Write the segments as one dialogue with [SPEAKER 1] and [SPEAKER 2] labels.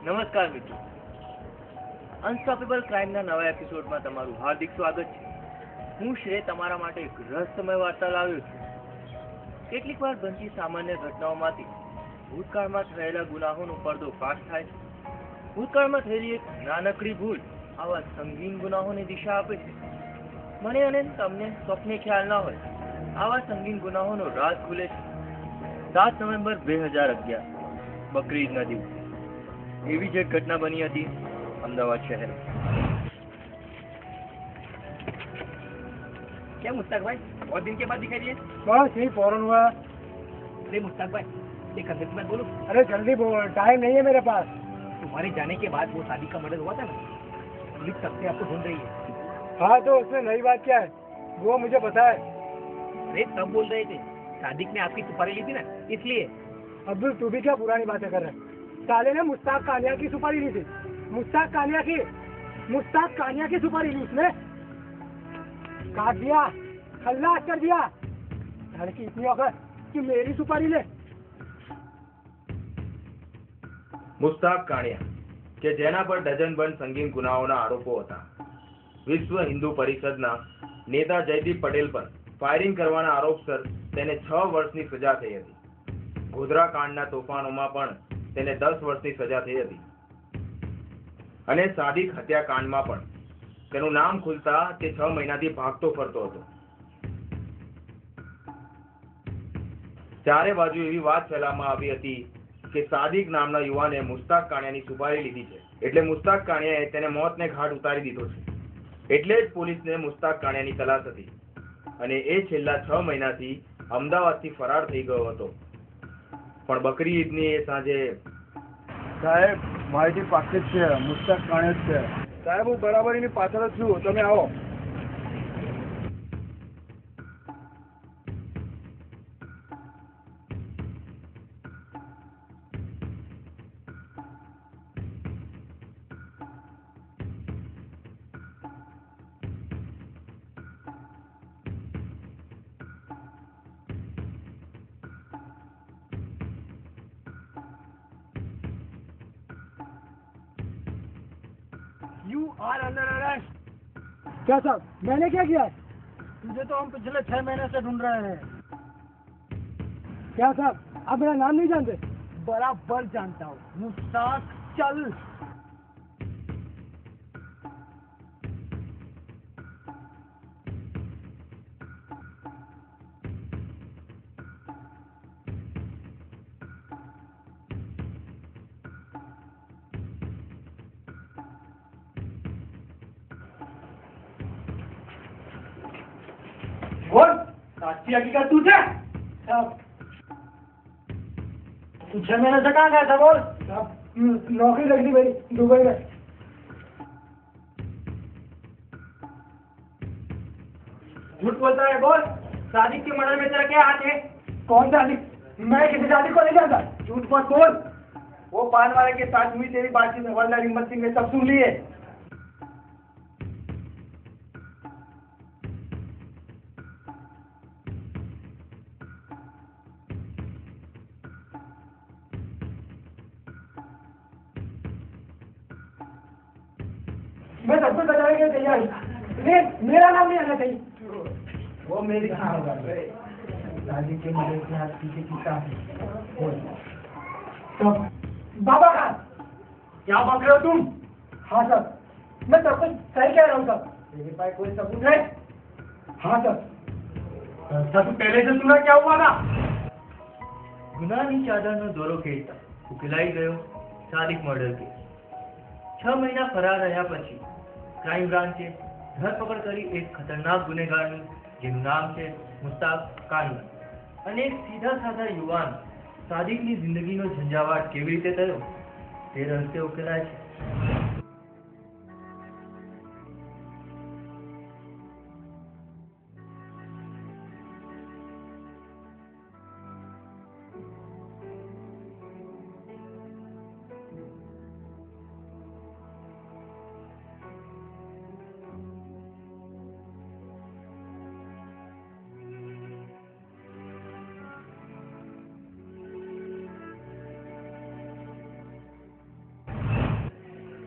[SPEAKER 1] નમસ્કાર મિત્રો, અનસ્ટોપેબલ ક્રાઇમના નવા એપિસોડમાં તમારું હાર્દિક સ્વાગત છે. હું શ્રેય તમારા માટે એક રહસ્યમય વાર્તા લાવ્યો છું. કેટલીક વાર બનતી સામાન્ય ઘટનાઓમાંથી ભૂતકાળમાં થયેલા ગુનાહોનો પર્દોફાશ થાય છે. ભૂતકાળમાં થયેલી એક નાનકડી ભૂલ આવા સંગીન ગુનાહોની દિશા આપે છે. મને અને તમને સ્વપ્ને ખ્યાલ ના હોય આવા સંગીન ગુનાહોનો રાજ ખુલે છે. 7 નવેમ્બર 2011 બકરી ઈદના દિવસે એવી જ એક ઘટના બની હતી અમદાવાદ શહેર.
[SPEAKER 2] क्या मुस्ताक भाई, बहुत दिन के बाद दिखाई दिए?
[SPEAKER 3] बस यही फौरन हुआ.
[SPEAKER 2] अरे मुस्ताक भाई, एक अंदर की बात बोलो.
[SPEAKER 3] अरे जल्दी बोल, टाइम नहीं है मेरे पास.
[SPEAKER 2] तुम्हारे जाने के बाद वो शादी का मर्डर हुआ था ना, पुलिस तब से आपको ढूंढ रही है.
[SPEAKER 3] हाँ तो उसमें नई बात क्या है, वो मुझे पता है.
[SPEAKER 2] अरे तब बोल रहे थे सादिक ने आपकी सुपारी ली थी ना, इसलिए.
[SPEAKER 3] अब्दुल तू भी क्या पुरानी बातें कर रहा है. साले ने मुस्ताक कानिया की सुपारी ली थी. मुस्ताक कानिया की सुपारी ली उसने. काट दिया, खल्लास कर दिया. लड़की इतनी औकात कि मेरी सुपारी ले.
[SPEAKER 4] મુસ્તાક કાણિયા કે જેના પર ડઝનબંધ સંગીન ગુનાઓના આરોપો હતા. વિશ્વ હિન્દુ પરિષદના નેતા જયદીપ પટેલ પર ફાયરિંગ કરવાના આરોપસર તેને 6 વર્ષની સજા થઈ હતી. ગોધરા કાંડના તોફાનોમાં પણ તેને 10 વર્ષની સજા થઈ હતી. અને સાદિક હત્યાકાંડમાં પણ તેનું નામ ખુલતા તે 6 મહિનાથી ભાગતો ફરતો હતો. ચારે બાજુ એવી વાત ફેલાવવામાં આવી હતી કે સાદિક નામના યુવાને મુસ્તાક કાણિયાની સુપારી લીધી છે, એટલે મુસ્તાક કાણિયાએ તેને મોતને ઘાટ ઉતારી દીધો છે. એટલે જ પોલીસને મુસ્તાક કાણિયાની તલાશ હતી અને એ છેલ્લા 6 મહિનાથી અમદાવાદથી ફરાર થઈ ગયો હતો. પણ બકરી ઈદની એ સાંજે
[SPEAKER 3] સાહેબ માહિતી પાકી જ છે, મુસ્તાક કાણિયા જ છે. સાહેબ હું બરાબર એની પાછળ જ છું, તમે આવો.
[SPEAKER 2] You are under arrest.
[SPEAKER 3] क्या साहब मैंने क्या किया?
[SPEAKER 2] तुझे तो हम पिछले 6 महीने से ढूंढ रहे हैं.
[SPEAKER 3] क्या साहब आप मेरा नाम नहीं जानते?
[SPEAKER 2] बराबर जानता हूँ. मुस्ताक, चल.
[SPEAKER 3] बोल साक्षी हकीकत तू है? साहब तू 6 महीने से कहाँ गया था बोल? साहब नौकरी लग दी मेरी दुबई में.
[SPEAKER 2] झूठ बोलता है. बोल, सादिक के मर्डर में तेरा क्या हाथ है?
[SPEAKER 3] कौन सादिक? मैं किसी सादिक को नहीं जानता.
[SPEAKER 2] झूठ मत बोल. वो पान वाले के साथ हुई तेरी बातचीत हवलदार हिम्मत सिंह ने सब सुन लिए.
[SPEAKER 3] मैं सब कुछ बताने के लिए तैयार हूँ. मेरा नाम नहीं आना चाहिए.
[SPEAKER 2] वो मेरी
[SPEAKER 3] दादी के मदद के हाथ पीछे कितना है? तो बाबा खान
[SPEAKER 2] क्या बक रहे हो तुम?
[SPEAKER 3] हाँ सर मैं सब कुछ सही कह रहा हूँ सर.
[SPEAKER 2] तेरे पास कोई सबूत है?
[SPEAKER 3] हाँ सर.
[SPEAKER 2] अच्छा तू पहले से सुना क्या हुआ था?
[SPEAKER 1] ગુનાની ચાદરનો દોરો ખેડતા ઉકેલાઈ ગયો સાદિક મર્ડર કેસ. 6 મહિના ફરાર રહ્યા પછી ક્રાઇમ બ્રાન્ચે ધરપકડ કરી એક ખતરનાક ગુનેગારનું, જેનું નામ છે મુસ્તાક કાનિયા. અને એક સીધા સાધા યુવાન સાદિકની જિંદગીનો ઝંઝાવાત કેવી રીતે થયો તે રહસ્ય ઉકેલાય છે.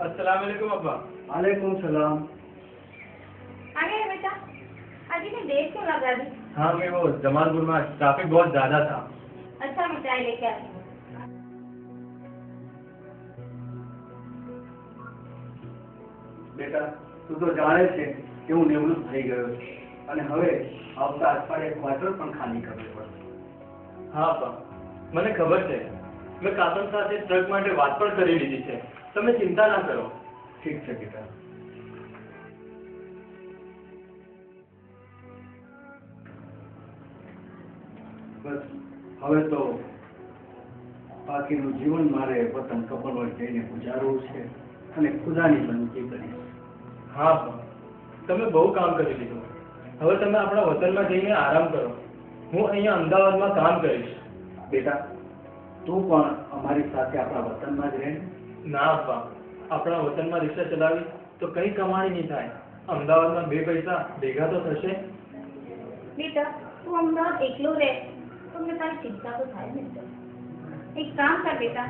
[SPEAKER 4] अस्सलाम वालेकुम अब्बा।
[SPEAKER 2] वालेकुम सलाम।
[SPEAKER 5] आ गए बेटा? आज इतनी देर क्यों लगा दी?
[SPEAKER 4] हाँ मैं वो जमालपुर में ट्रैफिक बहुत ज्यादा था।
[SPEAKER 5] अच्छा मैं चाय लेके आती हूँ।
[SPEAKER 2] બેટા તું તો જાણે છે કે હું નિવૃત્ત થઈ ગયો છું અને હવે આવતા અઠવાડિયે ક્વાર્ટર પણ ખાલી કરવો પડશે.
[SPEAKER 1] હા અપ્પા, મને ખબર છે. મેં કાતન સાથે ટ્રક માટે વાત પણ કરી લીધી છે. તમે ચિંતા ના કરો.
[SPEAKER 2] ઠીક છે બેટા. બસ હવે તો બાકીનું જીવન મારે વતન કપડવડ જઈને ગુજારવું છે અને ખુદાની બંદગી કરીશ.
[SPEAKER 1] હા અપ્પા, તમે બહુ કામ કરી લીધું. હવે તમે આપણા વતનમાં જઈને આરામ કરો. હું અહીંયા અમદાવાદમાં કામ કરીશ.
[SPEAKER 2] બેટા તું પણ અમારી સાથે આપણા વતનમાં જ રહે ને?
[SPEAKER 1] ના અપ્પા, આપણા વતનમાં રિક્ષા ચલાવી તો કઈ કમાણી નહીં થાય. અમદાવાદમાં 2 પૈસા ભેગા તો થશે.
[SPEAKER 5] बेटा तू अमदावाद एकलो रहे तो मैं तारी चिंता तो થાય ને. एक काम कर बेटा,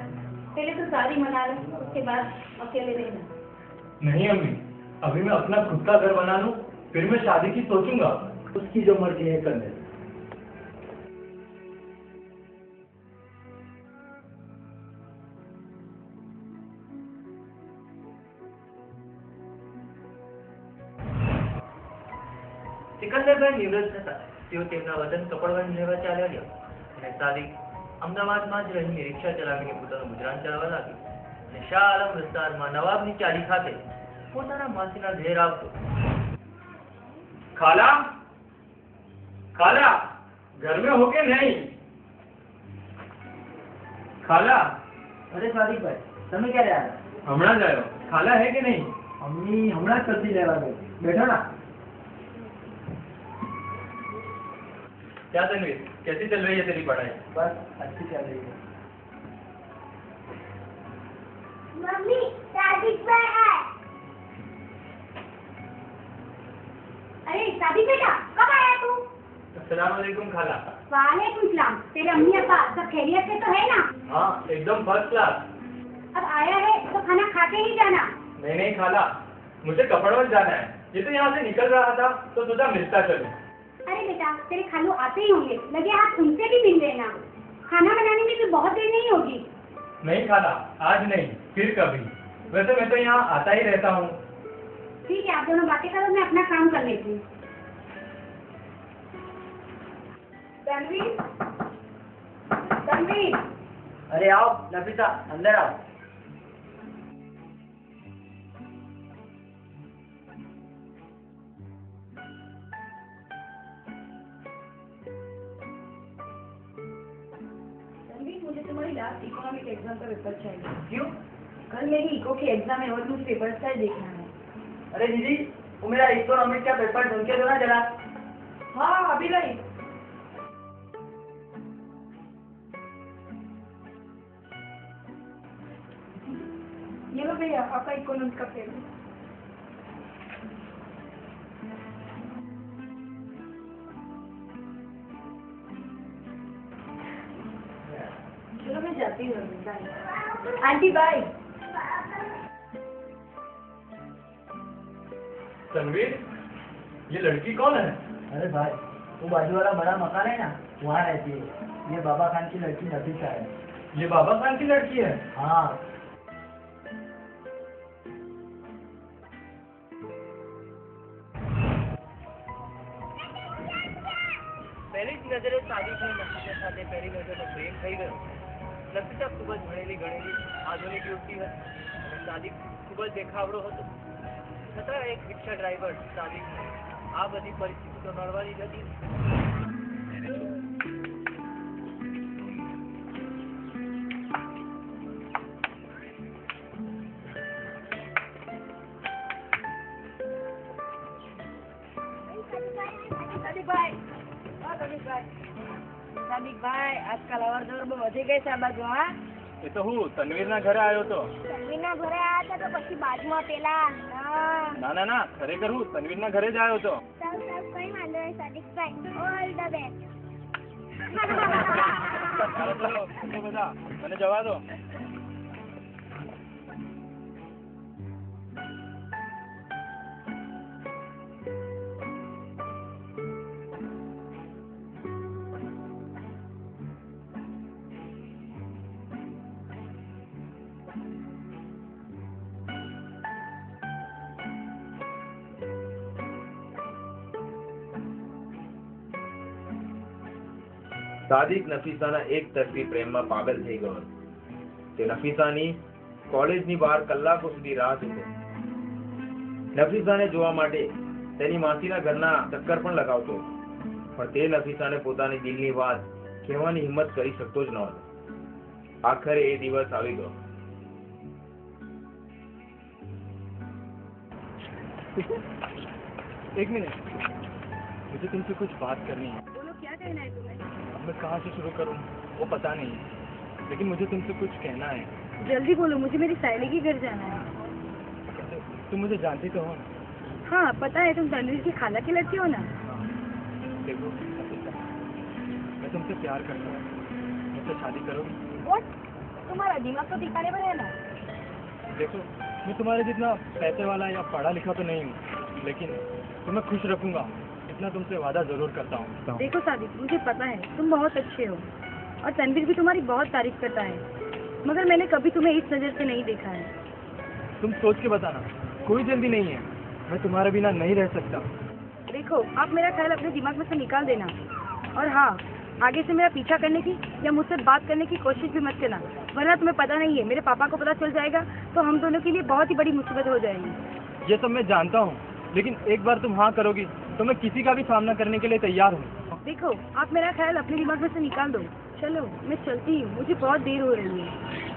[SPEAKER 5] पहले तो शादी मना ले, उसके बाद अकेले रहना.
[SPEAKER 1] नहीं अम्मी, अभी मैं अपना खुद का घर बना लूं, फिर मैं शादी की सोचूंगा.
[SPEAKER 2] उसकी जो मर्जी है करने दे.
[SPEAKER 1] સિકંદરભાઈ નિવૃત્ત થતા તેઓ તેમના વતન કપડવંજ રહેવા ચાલ્યા ગયા અને સાદિક અમદાવાદમાં જ રહીને રિક્ષા ચલાવીને પોતાનું ગુજરાન ચલાવવા લાગ્યો અને શાહ આલમ વિસ્તારમાં નવાબની ચાલી ખાતે પોતાના માસીના ઘેર આવતો. खाला, खाला, घर में हो के नहीं? खाला,
[SPEAKER 3] અરે સાદિકભાઈ, તમે ક્યારે આવ્યા?
[SPEAKER 1] हमણાં જ આવ્યો. खाला है कि नहीं?
[SPEAKER 3] અમ્મી હમણાં જ સબ્જી લેવા ગઈ. બેઠો ના.
[SPEAKER 1] क्या तनवीर, कैसी चल रही है तेरी पढ़ाई?
[SPEAKER 3] બસ अच्छी चल रही है.
[SPEAKER 5] मम्मी सादिक भाई है. अरे सादिक बेटा कब आया तू?
[SPEAKER 1] अस्सलाम वालेकुम खाला.
[SPEAKER 5] वालेकुम सलाम. तेरे अम्मी अब्बा सब खैरियत से तो है ना?
[SPEAKER 1] हाँ एकदम फर्स्ट क्लास.
[SPEAKER 5] अब आया है तो खाना खा के ही जाना.
[SPEAKER 1] नहीं नहीं खाला, मुझे कपड़वंज जाना है. ये तो यहाँ से निकल रहा था तो सोचा मिलता चलूं.
[SPEAKER 5] अरे बेटा तेरे खालू आते ही होंगे, लगे हाथ उनसे भी मिल लेना. खाना बनाने में भी बहुत देर नहीं होगी.
[SPEAKER 1] नहीं खाला, आज नहीं, फिर कभी. वैसे मैं तो यहाँ आता ही रहता हूँ.
[SPEAKER 5] ठीक है आप दोनों बातें करो, मैं अपना काम कर लेती हूँ. तनवीर, तनवीर.
[SPEAKER 3] અરે આવો નફીસા, અંદર આવો.
[SPEAKER 5] तनवीर मुझे तुम्हारी लास्ट इकोनॉमिक एग्जाम का पेपर चाहिए.
[SPEAKER 3] क्यों?
[SPEAKER 5] कल मेरी इको की एग्जाम है और मुझे पेपर साइज देखना है.
[SPEAKER 3] अरे दीदी, वो मेरा इकोनॉमिक का पेपर ढूंढ के दो ना जरा.
[SPEAKER 5] हाँ अभी लाई. ये लो भैया आपका इकोनॉमिक का पेपर. चलो मैं जाती हूँ. Aunty bye.
[SPEAKER 1] तनवीर, ये लड़की कौन है?
[SPEAKER 3] अरे भाई, वो बाजू वाला बड़ा मकान है ना, वहाँ रहती है. ये बाबा खान की लड़की नफीसा है.
[SPEAKER 1] ये बाबा खान की लड़की है?
[SPEAKER 3] हाँ.
[SPEAKER 1] પહેલી જ નજરે સાદિકની નફીસા સાથે પહેલી નજરનો પ્રેમ થઈ ગયો. નફીસા ખૂબ જ ભણેલી ગણેલી આધુનિક યુવતી હતી અને સાદિક ખૂબ જ દેખાવડો હતો. છતાં એક રિક્ષા ડ્રાઈવર સાદિકને આ બધી પરિસ્થિતિ તો નડવાની જ હતી.
[SPEAKER 5] સાદિક ભાઈ આજકાલ અવર જવર બહુ વધી ગઈ છે આ બાજુ. હા
[SPEAKER 1] એ તો હું તનવીરના ઘરે આવ્યો હતો.
[SPEAKER 5] તન્વીના ઘરે આવ્યા હતા તો પછી બાજુમાં પેલા. હા
[SPEAKER 1] ના ના ના, ખરેખર હું તનવીરના ઘરે જ આવ્યો હતો.
[SPEAKER 5] ચાલ ચાલ કઈ વાંધો નહીં સાદિક ભાઈ. All the best.
[SPEAKER 1] ચાલો ચાલો, તો બધા મને જવા દો.
[SPEAKER 4] સાદિક નફીસાના એક તરફી પ્રેમમાં પાગલ થઈ ગયો હતો. તે નફીસાની કોલેજની બહાર કલાકો સુધી રાહ જોતો. નફીસાને જોવા માટે તેની માસીના ઘરના ચક્કર પણ લગાવતો, પણ તે નફીસાને પોતાની દિલની વાત કહેવાની હિંમત કરી શકતો જ નહોતો. આખરે એ દિવસ આવી ગયો.
[SPEAKER 3] एक मिनट, मुझे तुमसे कुछ बात करनी है.
[SPEAKER 5] बोलो, क्या कहना है तुम्हें?
[SPEAKER 3] अब मैं कहाँ से शुरू करूँ वो पता नहीं, लेकिन मुझे तुमसे कुछ कहना है.
[SPEAKER 5] जल्दी बोलो, मुझे मेरी सहेली के घर जाना है.
[SPEAKER 3] तुम मुझे जानती तो हो ना?
[SPEAKER 5] हाँ पता है, तुम तनवीर की खाला की लड़की हो ना.
[SPEAKER 3] देखो मैं तुमसे प्यार करता हूँ, मुझसे शादी करोगी?
[SPEAKER 5] What? तुम्हारा दिमाग तो ठिकाने पर है ना.
[SPEAKER 3] देखो मैं तुम्हारे जितना पैसे वाला या पढ़ा लिखा तो नहीं हूँ, लेकिन तुम्हें खुश रखूंगा इतना तुमसे वादा जरूर करता हूँ.
[SPEAKER 5] देखो सादिक, मुझे पता है तुम बहुत अच्छे हो और तनवीर भी तुम्हारी बहुत तारीफ करता है, मगर मैंने कभी तुम्हें इस नज़र से नहीं देखा है.
[SPEAKER 3] तुम सोच के बताना, कोई जल्दी नहीं है, मैं तुम्हारे बिना नहीं रह सकता.
[SPEAKER 5] देखो, आप मेरा ख्याल अपने दिमाग में से निकाल देना, और हाँ, आगे से मेरा पीछा करने की या मुझसे बात करने की कोशिश भी मत करना, वरना तुम्हें पता नहीं है मेरे पापा को पता चल जाएगा तो हम दोनों के लिए बहुत ही बड़ी मुसीबत हो जाएगी.
[SPEAKER 3] ये सब मैं जानता हूँ, लेकिन एक बार तुम हाँ करोगी तो मैं किसी का भी सामना करने के लिए तैयार हूँ.
[SPEAKER 5] देखो, आप मेरा ख्याल अपने दिमाग में से निकाल दो. चलो मैं चलती हूँ, मुझे बहुत देर हो रही है.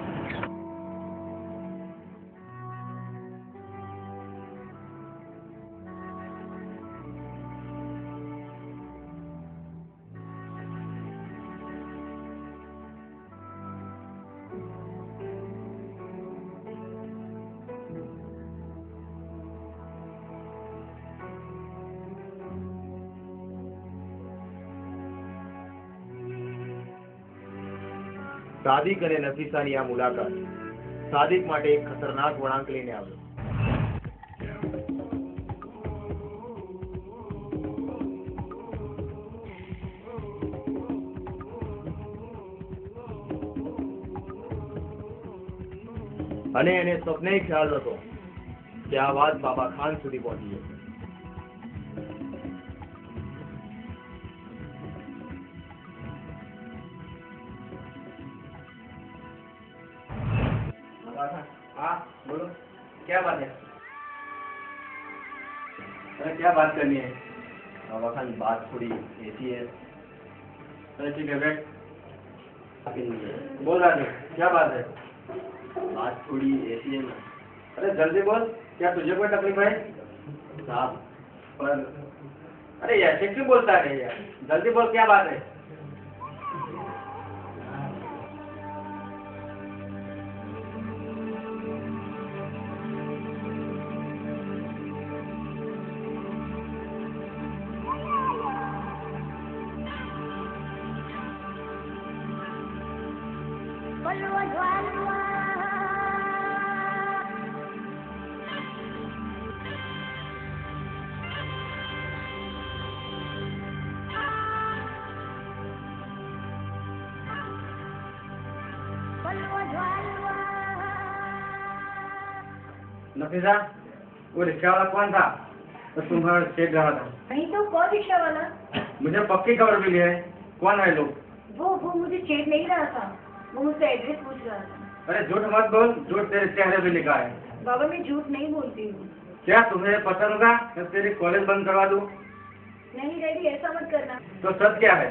[SPEAKER 4] સાદિક અને નફીસાની આ મુલાકાત સાદિક માટે એક ખતરનાક વળાંક લઈને આવ્યો. અને એને સ્વપ્ને ખ્યાલ હતો કે આ વાત બાબા ખાન સુધી પહોંચી જશે.
[SPEAKER 2] हाँ बोलो, क्या बात है? अरे क्या बात करनी है?
[SPEAKER 1] बाबा खान, बात थोड़ी ऐसी है.
[SPEAKER 2] अरे ठीक है, बैठ. बोल रहा है, क्या बात है?
[SPEAKER 1] बात थोड़ी ऐसी है ना
[SPEAKER 2] अरे जल्दी बोल, क्या तुझे कोई तकलीफ है?
[SPEAKER 1] साहब.
[SPEAKER 2] पर अरे ऐसे क्यों बोलता है यार? जल्दी बोल, क्या बात है? नफीसा, वो रिक्शा वाला कौन था? तो तुम्हारा चेक रहा था.
[SPEAKER 5] नहीं तो कौन रिक्शा वाला?
[SPEAKER 2] मुझे पक्की खबर मिली है. कौन है लोग?
[SPEAKER 5] वो मुझे चेक नहीं रहा था, वो मुझसे एड्रेस पूछ रहा था.
[SPEAKER 2] अरे झूठ मत बोल, झूठ तेरे चेहरे पे लिखा है.
[SPEAKER 5] बाबा मैं झूठ नहीं बोलती हूँ.
[SPEAKER 2] क्या तुम्हें पसंद होगा मैं तेरी कॉलेज बंद करवा दूं?
[SPEAKER 5] नहीं डैडी, ऐसा मत करना.
[SPEAKER 2] तो सच क्या है?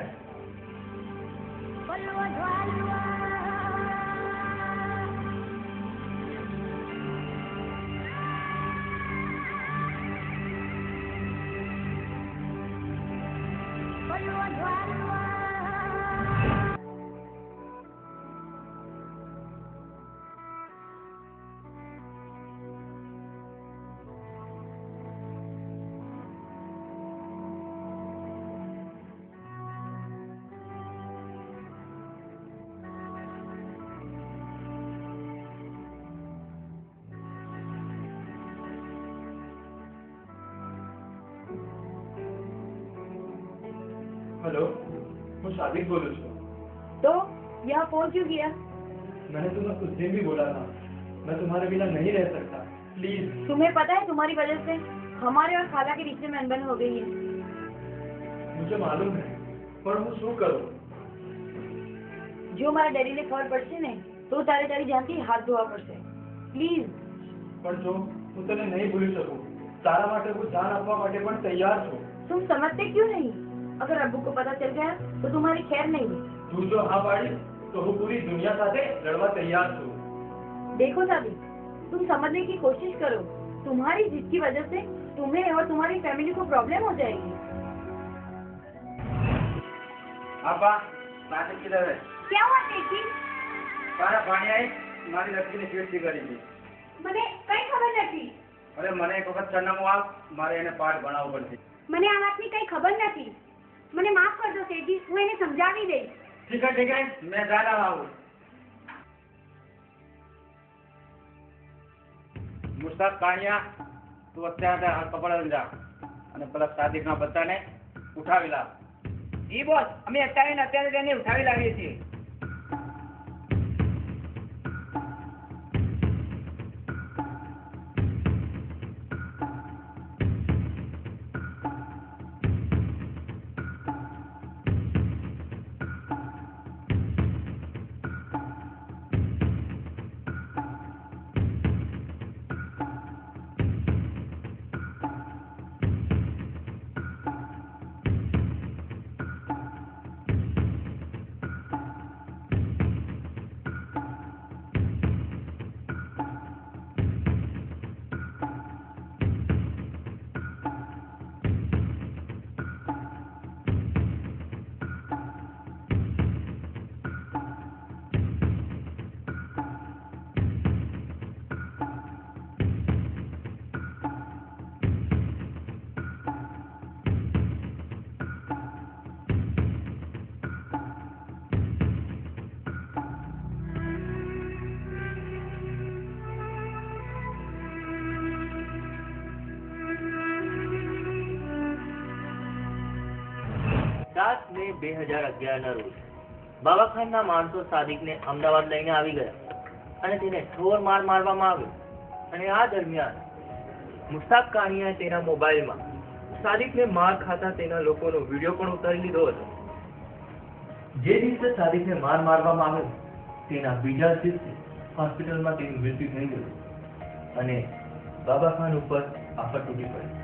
[SPEAKER 3] हेलो, मैं सादिक बोलूँ છું.
[SPEAKER 5] तो यहाँ फोन क्यों किया?
[SPEAKER 3] मैंने तुम्हें उस दिन भी बोला था, मैं तुम्हारे बिना नहीं रह सकता. प्लीज.
[SPEAKER 5] तुम्हें पता है तुम्हारी वजह से हमारे और खाला के रिश्ते में अनबन हो गई है.
[SPEAKER 3] मुझे मालूम है, पर હું શું કરું?
[SPEAKER 5] જો મારા ડેડીને ખબર પડશે ને તો તારે તારી જાનથી હાથ ધોવા પડશે. પ્લીઝ.
[SPEAKER 3] પણ જો હું તને નહીં ભૂલી શકું. તારા માટે હું જાન આપવા માટે પણ તૈયાર છું.
[SPEAKER 5] तुम समझते क्यों नहीं? अगर अब्बू को पता चल गया तो तुम्हारी खैर नहीं.
[SPEAKER 3] તું જો હા પાડી તો હું પૂરી દુનિયા સાથે લડવા તૈયાર છું.
[SPEAKER 5] देखो सादी, तुम समझने की कोशिश करो. तुम्हारी जिद की वजह से तुम्हें और तुम्हारी फैमिली को प्रॉब्लम हो जाएगी.
[SPEAKER 2] આપા સાચી કીધા રે
[SPEAKER 5] क्या हुआ टेकी?
[SPEAKER 2] તારા ભાણિયાએ મારી લક્ષ્મીને ચીડચી કરી હતી.
[SPEAKER 5] મને કઈ ખબર નથી.
[SPEAKER 2] અરે મને એક વખત સરનામું આપ, મારે એને પાઠ ભણાવવો પડશે.
[SPEAKER 5] મને આ વાતની કઈ ખબર નથી. મને માફ કરજો તેજી, હું એને સમજાવી દઈશ.
[SPEAKER 2] ઠીક है मैं जा रहा हूँ. મુસ્તાક કાણિયા તું અત્યારે કપડા જા અને પેલા સાદિકના બચ્ચાને ઉઠાવી લાવ.
[SPEAKER 1] જી બોસ, અમે અત્યારે તેને ઉઠાવી લાવીએ છીએ. મે 2011 રોજ બાબાખાનના માણસો સાદિકને અમદાવાદ લઈને આવી ગયા અને તેને ઠોર માર મારવામાં આવ્યો. અને આ દરમિયાન મુસ્તાક કાણિયાએ તેના મોબાઈલમાં સાદિકને માર ખાતા તેના લોકોનો વિડીયો પણ ઉતારી લીધો હતો. જે દિવસે સાદિકને માર મારવામાં આવ્યો તેના બીજા દિવસે હોસ્પિટલમાં તેનું મૃત્યુ થઈ ગયું અને બાબાખાન ઉપર આફત તૂટી પડી.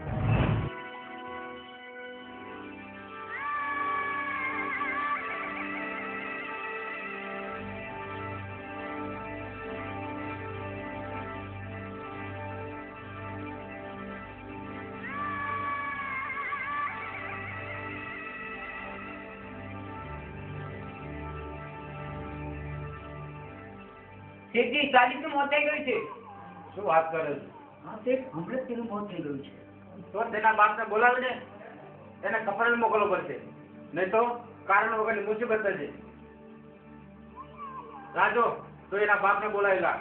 [SPEAKER 1] શેઠજી, સાદિકનું મોત થઈ ગયું છે.
[SPEAKER 2] શું વાત કરે છે?
[SPEAKER 3] હા તે હમણાં તેનું મોત થઈ ગયું છે.
[SPEAKER 2] તો તેના બાપને બોલાવીને એને કપડાને મોકલવો પડશે, નહીં તો કારણ વગરની મુસીબત થશે. રાજો તો એના બાપને બોલાવી લા.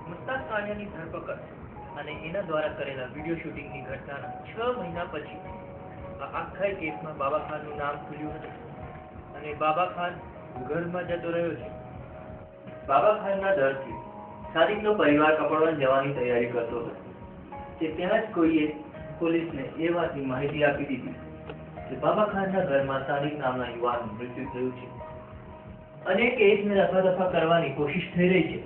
[SPEAKER 1] મુસ્તાક કાણિયાની ધરપકડ અને એના દ્વારા કરેલા વિડીયો શૂટિંગની ઘટનાના 6 મહિના પછી આ આખા કેસમાં બાબાખાનનું નામ ખુલ્યું હતું અને બાબાખાન ઘરમાં જતો રહ્યો છે. બાબાખાનના ડરથી સાદિકનો પરિવાર કપડવંજ જવાની તૈયારી કરતો હતો કે ત્યાં જ કોઈએ પોલીસને એ વાતની માહિતી આપી દીધી કે બાબાખાનના ઘરમાં સાદિક નામના યુવાનનું મૃત્યુ થયું છે અને કેસને રફાદફા કરવાની કોશિશ થઈ રહી છે.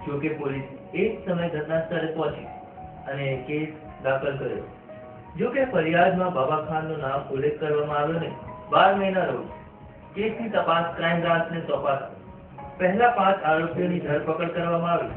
[SPEAKER 1] જોકે પોલીસ એ જ સમયે ઘટના સ્થળે પહોંચી અને કેસ દાખલ કર્યો. જોકે ફરિયાદમાં બાબાખાનનું નામ ઉલ્લેખ કરવામાં આવ્યો નહીં. 12 મહિના રોજ કેસની તપાસ ક્રાઇમ બ્રાન્ચને સોંપાતા પહેલા 5 આરોપીઓની ધરપકડ કરવામાં આવી.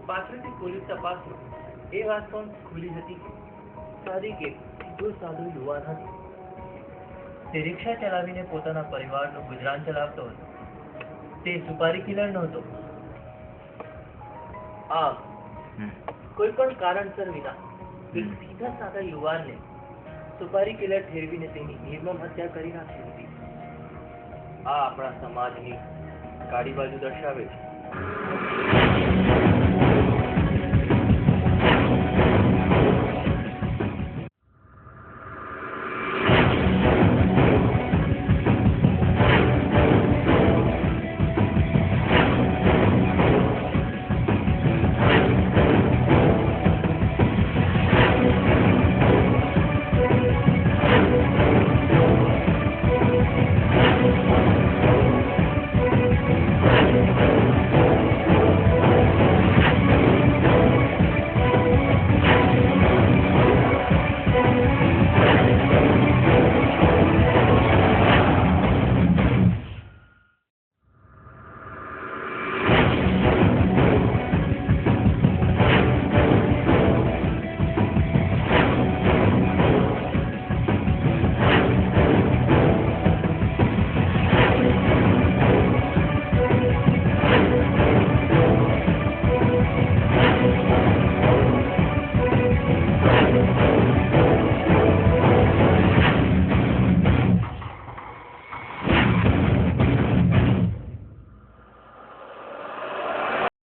[SPEAKER 1] પાછળથી પોલીસ તપાસમાં એ વાત પણ ખુલી હતી કે સાદિક એક સીધો સાદો યુવાન હતો તે રિક્ષા ચલાવીને પોતાના પરિવારનું ગુજરાન ચલાવતો હતો. તે સુપારી કિલર નહોતો. આમ કોઈ પણ કારણસર વિના એક સીધા સાધા યુવાનને સુપારી કિલર ઠેરવીને તેની નિર્મમ હત્યા કરી નાખી હતી. આ આપણા સમાજની કાળી બાજુ દર્શાવે છે.